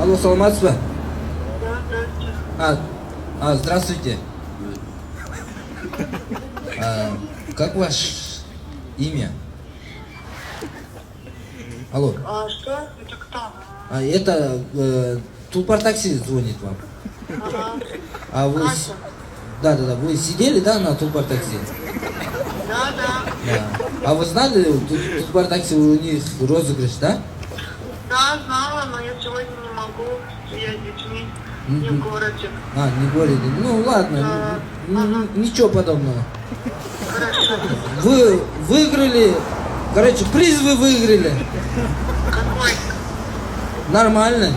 Алло, саламатсыз ба? Да, Здравствуйте. Как ваше имя? Алло. Что? Это кто? Это Тулпар такси звонит вам. Ага. А вы... Катя. Да, вы сидели, да, на Тулпар такси? Да. Да. А вы знали, Тулпар такси у них розыгрыш, да? Да, знала, но я сегодня не могу. Я с детьми не в городе. Не говорили. Ну ладно, ничего подобного. Хорошо. Вы выиграли, короче, приз вы выиграли. Какой? Нормально.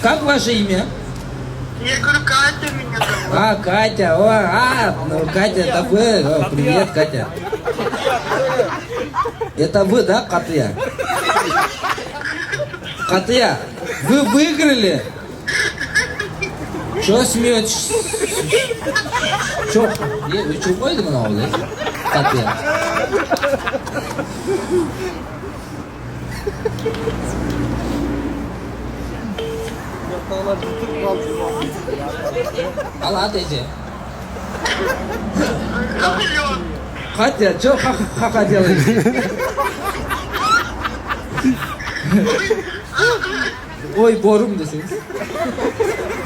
Как ваше имя? Я говорю, Катя меня зовут. Катя. Ну Катя, это вы. Привет, Катя. Это вы, да, Катя? Катя, вы выиграли? Чё смеетесь? Чё? Вы чё поедете на улице? Катя. Алла, отойди. Алло. Катя, чё ха-ха делаешь? Ой, борум десеңіз.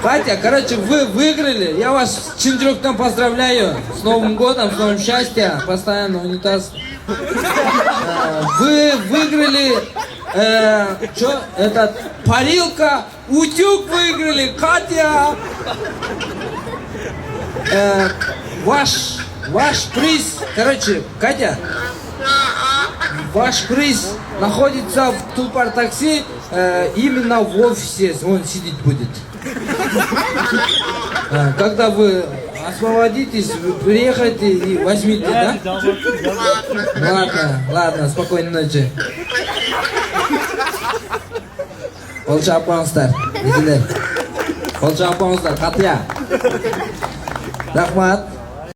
Катя, короче, вы выиграли. Я вас с Чинджурком поздравляю. С Новым годом, с новым счастьем. Постоянно унитаз. Вы выиграли... Что? Это парилка. Утюг выиграли. Катя. Ваш приз. Короче, Катя. Ваш приз находится в Тулпар такси, именно в офисе, он сидеть будет. Когда вы освободитесь, вы приехайте и возьмите, да? Ладно, спокойной ночи. Олжа апаңыздар, егілер. Олжа апаңыздар, Катя. Рахмат.